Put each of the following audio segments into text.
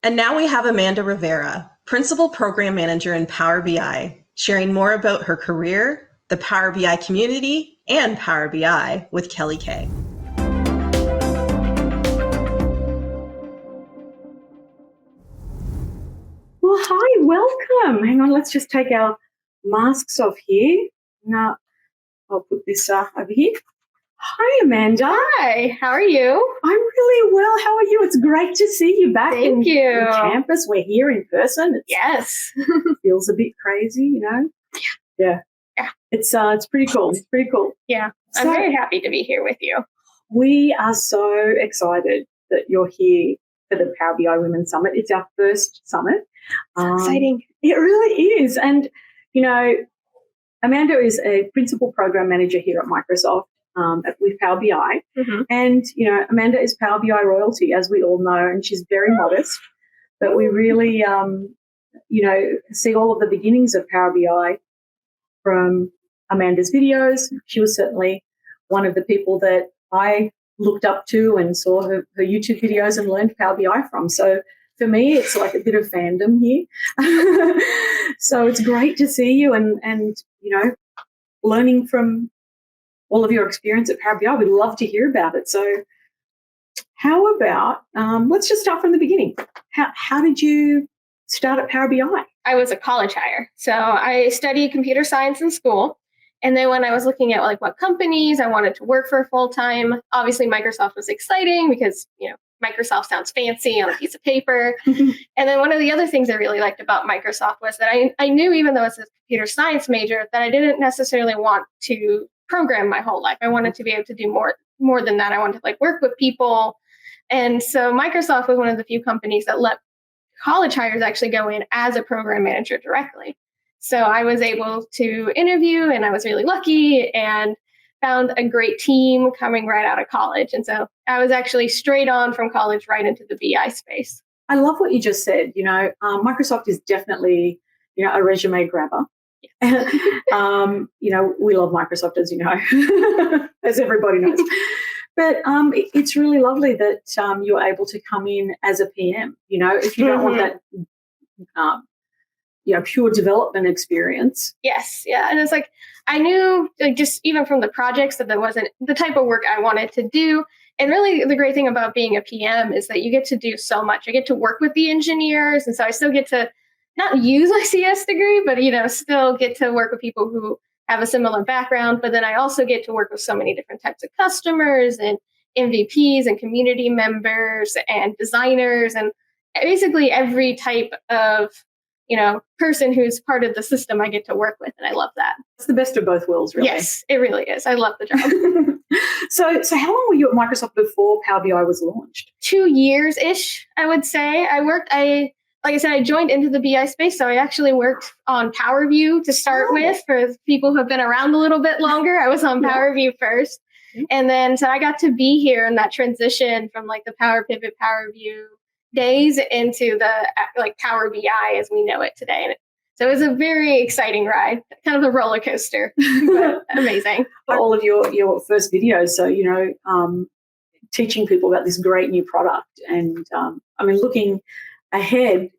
And now we have Amanda Rivera, Principal Program Manager in Power BI, sharing more about her career, the Power BI community, and Power BI with Kelly Kaye. Well, hi, welcome. Hang on, let's just take our masks off here. Now, I'll put this over here. Hi, Amanda. Hi, how are you? I'm really well. How are you? It's great to see you back Thank you. in campus. We're here in person. Yes. It feels a bit crazy, you know? Yeah. It's pretty cool. It's pretty cool. Yeah. I'm very happy to be here with you. We are so excited that you're here for the Power BI Women Summit. It's our first summit. Exciting. It really is. And, you know, Amanda is a principal program manager here at Microsoft with Power BI. Mm-hmm. And, you know, Amanda is Power BI royalty, as we all know, and she's very modest. But we really, you know, see all of the beginnings of Power BI from Amanda's videos. She was certainly one of the people that I looked up to and saw her YouTube videos and learned Power BI from. So for me, it's like a bit of fandom here. So it's great to see you and you know, learning from all of your experience at Power BI. We'd love to hear about it. So how about, let's just start from the beginning. How did you start at Power BI? I was a college hire. So I studied computer science in school. And then when I was looking at like what companies I wanted to work for full time, obviously Microsoft was exciting because, you know, Microsoft sounds fancy on a piece of paper. And then one of the other things I really liked about Microsoft was that I knew, even though I was a computer science major, that I didn't necessarily want to program my whole life. I wanted to be able to do more than that. I wanted to like work with people. And so Microsoft was one of the few companies that let college hires actually go in as a program manager directly. So I was able to interview, and I was really lucky and found a great team coming right out of college. And so I was actually straight on from college right into the BI space. I love what you just said. You know, Microsoft is definitely, you know, a resume grabber. You know, we love Microsoft, as you know, as everybody knows. But it's really lovely that you're able to come in as a PM. You know, if you don't want that, you know, pure development experience. Yes, yeah, and it's like I knew, like, just even from the projects, that that wasn't the type of work I wanted to do. And really, the great thing about being a PM is that you get to do so much. I get to work with the engineers, and so I still get to not use my CS degree, but, you know, still get to work with people who have a similar background. But then I also get to work with so many different types of customers and MVPs and community members and designers and basically every type of, you know, person who's part of the system I get to work with. And I love that. It's the best of both worlds, really. Yes, it really is. I love the job. So how long were you at Microsoft before Power BI was launched? 2 years-ish, I would say. Like I said, I joined into the BI space, so I actually worked on Power View to start with. For people who have been around a little bit longer, I was on Power View first. And then so I got to be here in that transition from like the Power Pivot, Power View days into the like Power BI as we know it today. And so it was a very exciting ride, kind of a roller coaster, but amazing. All of your first videos, so, you know, teaching people about this great new product. And I mean, looking ahead,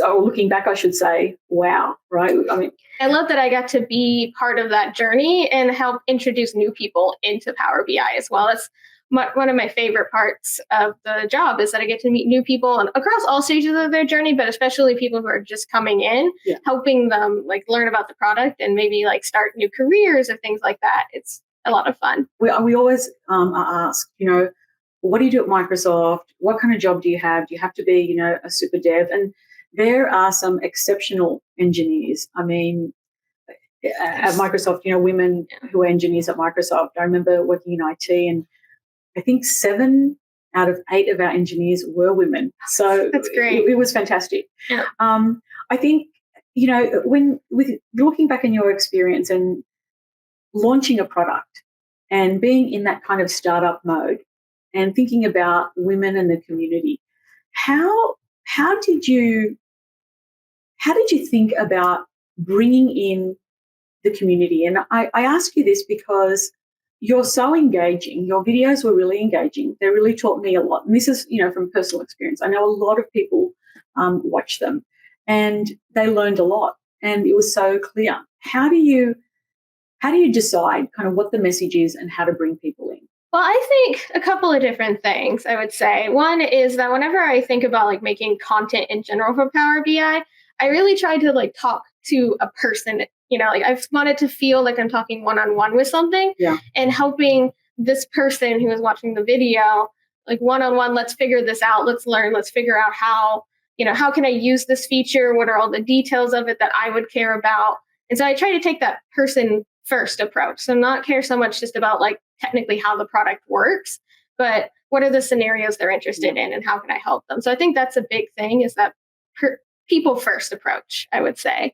looking back, I should say, wow, right? I mean, I love that I got to be part of that journey and help introduce new people into Power BI as well. That's one of my favorite parts of the job, is that I get to meet new people and across all stages of their journey, but especially people who are just coming in, helping them like learn about the product and maybe like start new careers or things like that. It's a lot of fun. We always are asked, you know, what do you do at Microsoft? What kind of job do you have? Do you have to be, you know, a super dev? And there are some exceptional engineers. I mean, at Microsoft, you know, women who are engineers at Microsoft. I remember working in IT, and I think 7 out of 8 of our engineers were women. So that's great. It was fantastic. Yeah. I think, you know, with looking back in your experience and launching a product and being in that kind of startup mode and thinking about women and the community, how did you think about bringing in the community? And I ask you this because, you're so engaging. Your videos were really engaging. They really taught me a lot. And this is, from personal experience. I know a lot of people watch them and they learned a lot and it was so clear. How do you decide kind of what the message is and how to bring people in? Well, I think a couple of different things, I would say. One is that whenever I think about like making content in general for Power BI, I really try to like talk to a person, like I wanted to feel like I'm talking one-on-one with something and helping this person who is watching the video, like one-on-one, let's figure this out, let's learn, let's figure out how can I use this feature? What are all the details of it that I would care about? And so I try to take that person first approach. So not care so much just about like technically how the product works, but what are the scenarios they're interested in and how can I help them? So I think that's a big thing, is that people first approach, I would say.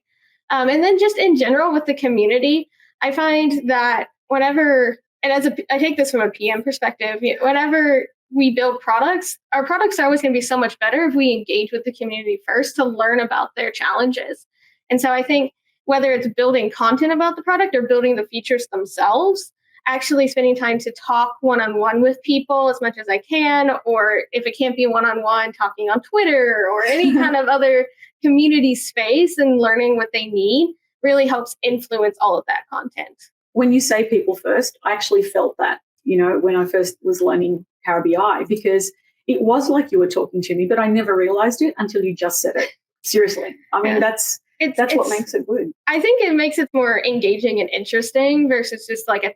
And then just in general with the community, I find that whenever, and I take this from a PM perspective, whenever we build products, our products are always going to be so much better if we engage with the community first to learn about their challenges. And so I think whether it's building content about the product or building the features themselves, actually spending time to talk one-on-one with people as much as I can, or if it can't be one-on-one, talking on Twitter or any kind of other community space and learning what they need really helps influence all of that content. When you say people first, I actually felt that, when I first was learning Power BI, because it was like you were talking to me, but I never realized it until you just said it. Seriously. I mean, that's what makes it good. I think it makes it more engaging and interesting versus just like a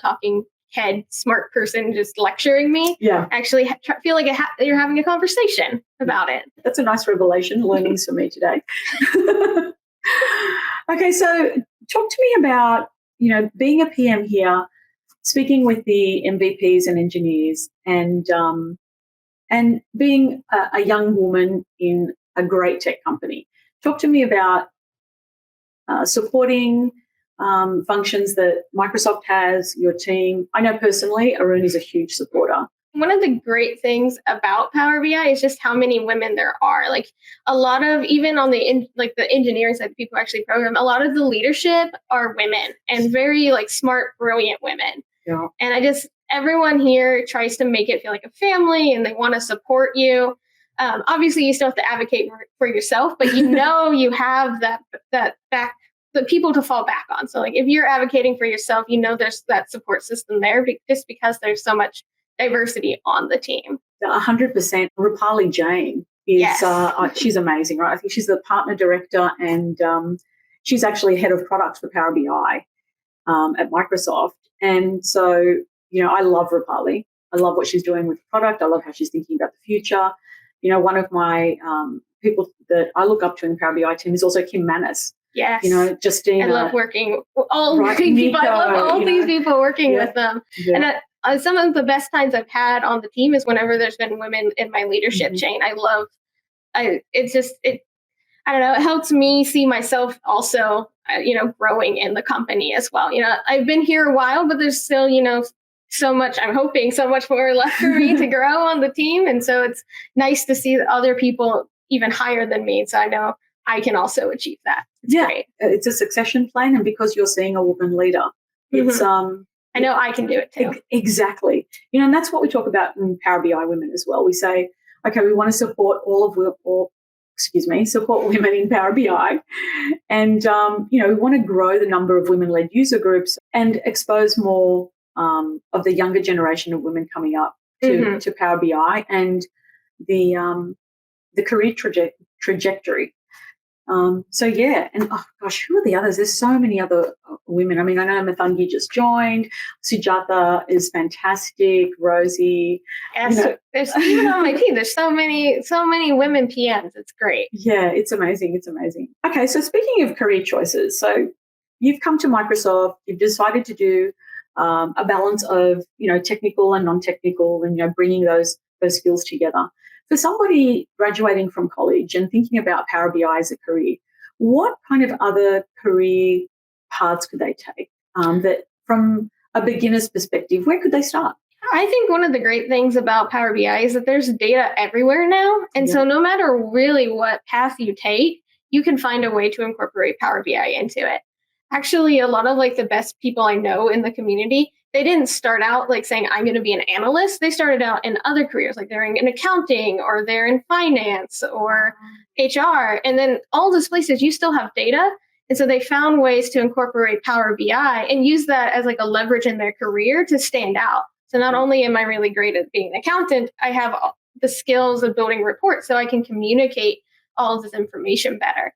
talking head smart person just lecturing me. Yeah. Actually feel like you're having a conversation about it. That's a nice revelation, learnings for me today. Okay, so talk to me about, being a PM here, speaking with the MVPs and engineers, and being a young woman in a great tech company. Talk to me about supporting functions that Microsoft has, your team. I know personally, Arun is a huge supporter. One of the great things about Power BI is just how many women there are. Like a lot of, even on the engineering side, people who actually program, a lot of the leadership are women and very like smart, brilliant women. Yeah. And everyone here tries to make it feel like a family and they want to support you. Obviously, you still have to advocate for yourself, but you have that back, the people to fall back on. So like if you're advocating for yourself, there's that support system there just because there's so much diversity on the team. 100%. Rupali Jain is, yes. She's amazing, right? I think she's the partner director and she's actually head of product for Power BI at Microsoft. And so, I love Rupali. I love what she's doing with the product. I love how she's thinking about the future. One of my people that I look up to in the Power BI team is also Kim Manis. Yes. Justina. I love working with all people. I love all these people working with them. Yeah. And some of the best times I've had on the team is whenever there's been women in my leadership chain. I don't know, it helps me see myself also, growing in the company as well. I've been here a while, but there's still, so much, I'm hoping so much more left for me to grow on the team. And so it's nice to see other people even higher than me. So I know I can also achieve that. It's great. It's a succession plan. And because you're seeing a woman leader, it's, I know I can do it too. Exactly. And that's what we talk about in Power BI Women as well. We say, okay, we want to support support women in Power BI. And, we want to grow the number of women-led user groups and expose more of the younger generation of women coming up to Power BI and the career trajectory. And oh gosh, who are the others? There's so many other women. I mean, I know Mathangi just joined. Sujata is fantastic. Rosie. Yes, there's even on my team. There's so many women PMs. It's great. Yeah, it's amazing. It's amazing. Okay, so speaking of career choices, so you've come to Microsoft. You've decided to do a balance of technical and non-technical, and bringing those skills together. For somebody graduating from college and thinking about Power BI as a career, what kind of other career paths could they take that from a beginner's perspective, where could they start? I think one of the great things about Power BI is that there's data everywhere now. And so no matter really what path you take, you can find a way to incorporate Power BI into it. Actually, a lot of the best people I know in the community they didn't start out like saying, I'm going to be an analyst. They started out in other careers, like they're in accounting or they're in finance or HR. And then all those places, you still have data. And so they found ways to incorporate Power BI and use that as like a leverage in their career to stand out. So not only am I really great at being an accountant, I have the skills of building reports so I can communicate all of this information better.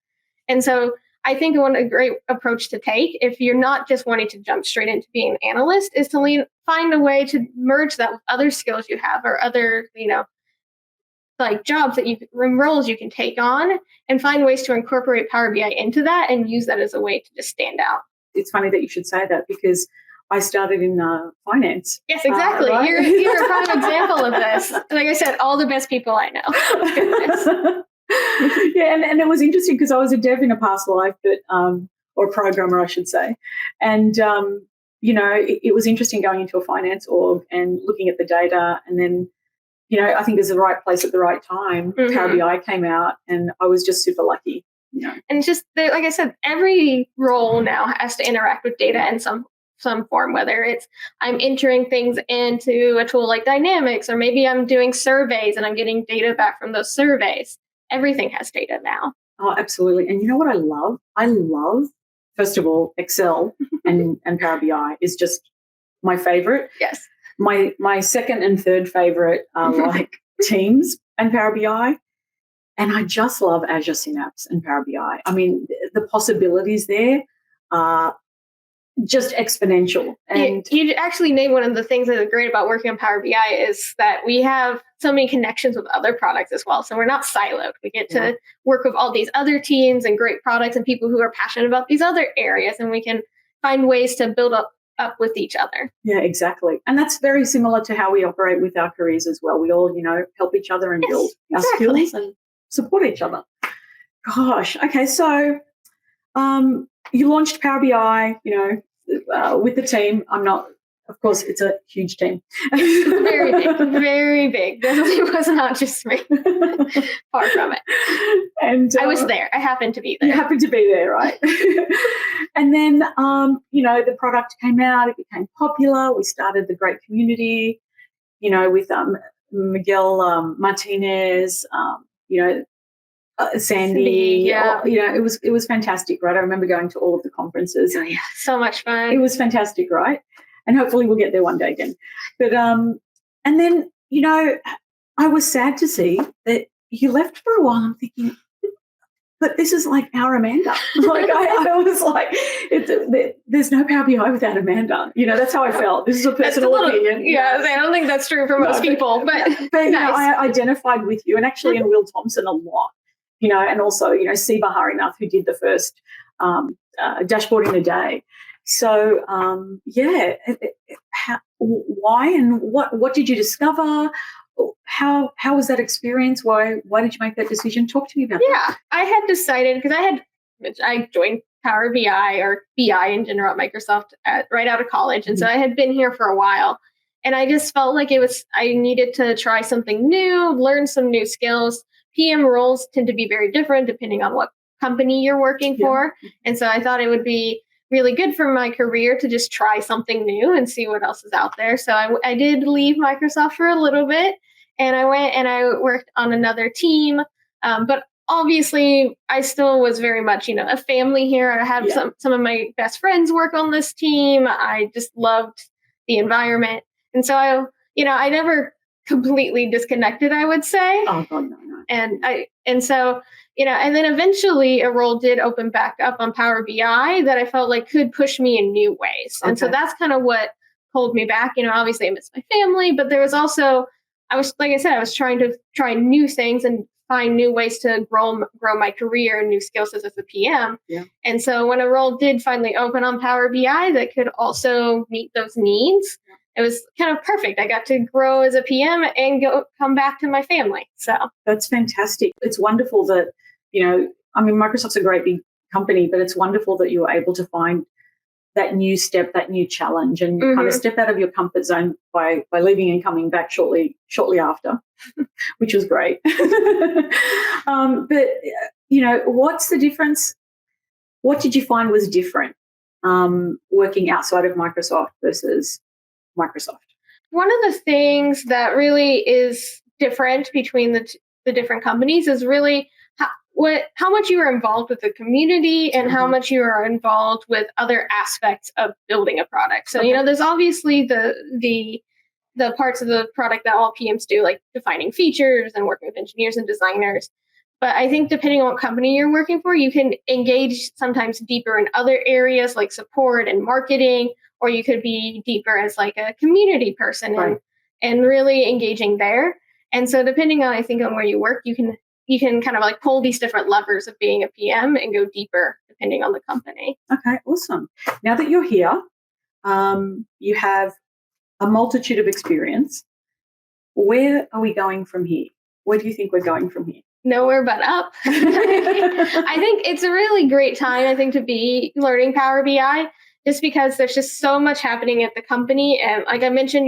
And so I think a great approach to take, if you're not just wanting to jump straight into being an analyst, is to find a way to merge that with other skills you have or other, like jobs that roles you can take on, and find ways to incorporate Power BI into that and use that as a way to just stand out. It's funny that you should say that because I started in finance. Yes, exactly. Right? You're a prime example of this. Like I said, all the best people I know. Yeah, and it was interesting because I was a dev in a past life, but or a programmer, I should say. And, it was interesting going into a finance org and looking at the data. And then, I think there's the right place at the right time. Mm-hmm. Power BI came out and I was just super lucky. And it's just, like I said, every role now has to interact with data in some form, whether it's I'm entering things into a tool like Dynamics, or maybe I'm doing surveys and I'm getting data back from those surveys. Everything has data now. Oh, absolutely. And you know what I love? I love, first of all, Excel and Power BI is just my favorite. Yes. My second and third favorite are like Teams and Power BI. And I just love Azure Synapse and Power BI. I mean, the possibilities there are just exponential. And you actually named one of the things that is great about working on Power BI is that we have so many connections with other products as well. So we're not siloed. We get to work with all these other teams and great products and people who are passionate about these other areas, and we can find ways to build up with each other. Yeah, exactly. And that's very similar to how we operate with our careers as well. We all, help each other and build our skills and support each other. Gosh. Okay. So you launched Power BI, with the team. Of course, it's a huge team. Very big, very big. Definitely was not just me. Far from it. And I was there. I happened to be there. You happened to be there, right? And then, the product came out. It became popular. We started the great community, with Miguel Martinez, Sandy. Yeah. It was fantastic, right? I remember going to all of the conferences. Oh, yeah, so much fun. It was fantastic, right? And hopefully we'll get there one day again. But and then, I was sad to see that you left for a while. I'm thinking, but this is like our Amanda. Like I was like, there's no Power BI without Amanda. That's how I felt. This is a personal opinion. Yeah, I don't think that's true for most people. But nice. I identified with you, and actually in Will Thompson a lot. And also, Siba Harinath, who did the first dashboard in a day. So, why and what did you discover? How was that experience? Why did you make that decision? Talk to me about that. Yeah, I had decided because I joined Power BI or BI in general at Microsoft right out of college, and so I had been here for a while, and I just felt like I needed to try something new, learn some new skills. PM roles tend to be very different depending on what company you're working for, and so I thought it would be really good for my career to just try something new and see what else is out there. So I did leave Microsoft for a little bit, and I went and I worked on another team. But obviously, I still was very much, a family here. I had some of my best friends work on this team. I just loved the environment. And so I never completely disconnected, I would say. Oh, God, no. And so and then eventually a role did open back up on Power BI that I felt like could push me in new ways. And so that's kind of what pulled me back. Obviously I miss my family, but there was also, I was trying to try new things and find new ways to grow my career and new skills as a PM. Yeah. And so when a role did finally open on Power BI that could also meet those needs, it was kind of perfect. I got to grow as a PM and come back to my family. So that's fantastic. It's wonderful that, Microsoft's a great big company, but it's wonderful that you were able to find that new step, that new challenge, and kind of step out of your comfort zone by leaving and coming back shortly after, which was great. But, what's the difference? What did you find was different working outside of Microsoft versus Microsoft? One of the things that really is different between the different companies is really how much you are involved with the community and how much you are involved with other aspects of building a product. So, there's obviously the parts of the product that all PMs do, like defining features and working with engineers and designers. But I think depending on what company you're working for, you can engage sometimes deeper in other areas like support and marketing, or you could be deeper as like a community person and really engaging there. And so depending on, I think, on where you work, you can kind of like pull these different levers of being a PM and go deeper depending on the company. Okay, awesome. Now that you're here, you have a multitude of experience. Where are we going from here? Where do you think we're going from here? Nowhere but up. I think it's a really great time, I think, to be learning Power BI, just because there's just so much happening at the company. And like I mentioned,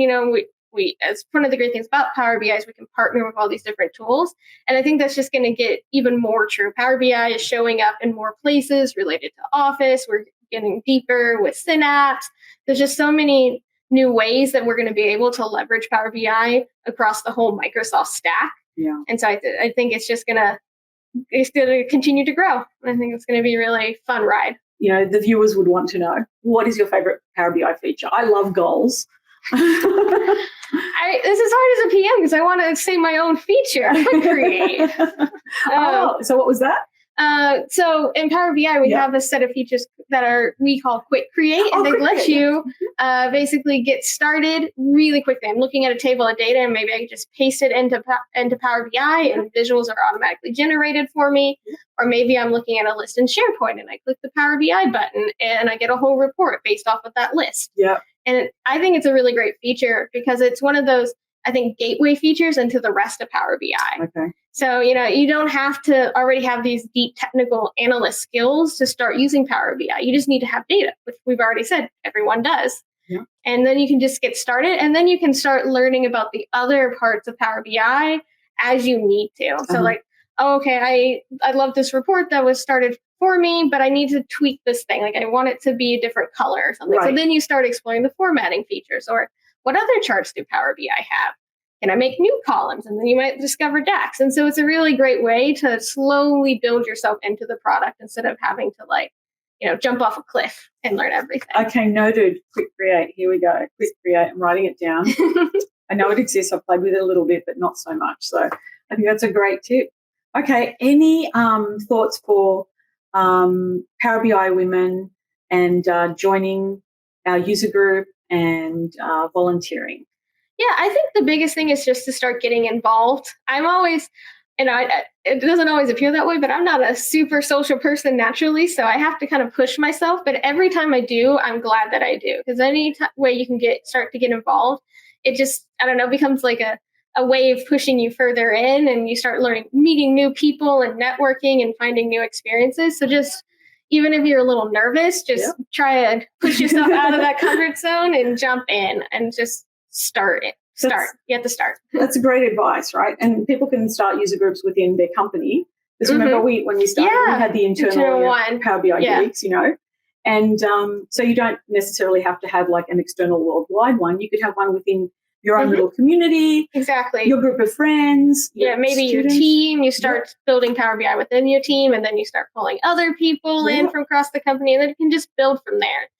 we as one of the great things about Power BI is we can partner with all these different tools. And I think that's just going to get even more true. Power BI is showing up in more places related to Office. We're getting deeper with Synapse. There's just so many new ways that we're going to be able to leverage Power BI across the whole Microsoft stack. Yeah. And so I think it's going to continue to grow. I think it's going to be a really fun ride. The viewers would want to know, what is your favorite Power BI feature? I love goals. This is hard as a PM because I want to say my own feature. Quick create. So what was that? So in Power BI, we have a set of features that we call quick create, and they let you basically get started really quickly. I'm looking at a table of data, and maybe I can just paste it into Power BI, and visuals are automatically generated for me. Or maybe I'm looking at a list in SharePoint, and I click the Power BI button, and I get a whole report based off of that list. Yeah. And I think it's a really great feature because it's one of those, I think, gateway features into the rest of Power BI. Okay. So, you don't have to already have these deep technical analyst skills to start using Power BI. You just need to have data, which we've already said everyone does. Yeah. And then you can just get started, and then you can start learning about the other parts of Power BI as you need to. So like, okay, I love this report that was started for me, but I need to tweak this thing. Like I want it to be a different color or something. Right. So then you start exploring the formatting features, or what other charts do Power BI have? Can I make new columns? And then you might discover DAX. And so it's a really great way to slowly build yourself into the product instead of having to jump off a cliff and learn everything. Okay, noted. Quick create. Here we go. Quick create. I'm writing it down. I know it exists. I've played with it a little bit, but not so much. So I think that's a great tip. Okay, any thoughts for Power BI women and joining our user group and volunteering? Yeah, I think the biggest thing is just to start getting involved. I'm always, it doesn't always appear that way, but I'm not a super social person naturally, so I have to kind of push myself. But every time I do, I'm glad that I do, because any way you can start to get involved, it just, becomes like a wave pushing you further in, and you start meeting new people and networking and finding new experiences. So just, even if you're a little nervous, just try and push yourself out of that comfort zone and jump in and just start. You have to start. That's great advice, right? And people can start user groups within their company. Because remember, when we started, we had the internal one. Power BI geeks, and so you don't necessarily have to have like an external worldwide one. You could have one within your own little community. Exactly. Your group of friends. Maybe your team. You start building Power BI within your team, and then you start pulling other people in from across the company, and then you can just build from there.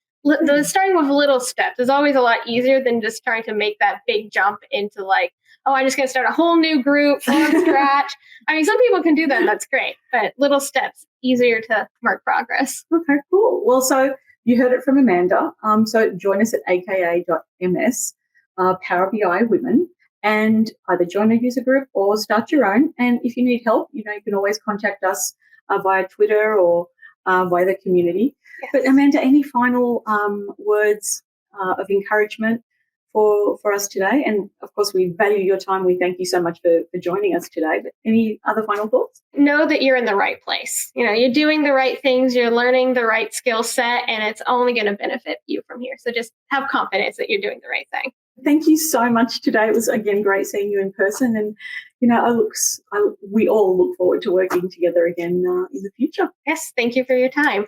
Starting with little steps is always a lot easier than just trying to make that big jump into like, I'm just going to start a whole new group from scratch. Some people can do that, and that's great, but little steps, easier to mark progress. Okay, cool. Well, so you heard it from Amanda. So join us at aka.ms, Power BI Women, and either join a user group or start your own. And if you need help, you can always contact us via Twitter or via the community. Yes. But Amanda, any final words of encouragement for us today? And of course, we value your time. We thank you so much for joining us today. But any other final thoughts? Know that you're in the right place. You're doing the right things, you're learning the right skill set, and it's only going to benefit you from here. So just have confidence that you're doing the right thing. Thank you so much today. It was, again, great seeing you in person. And, we all look forward to working together again in the future. Yes, thank you for your time.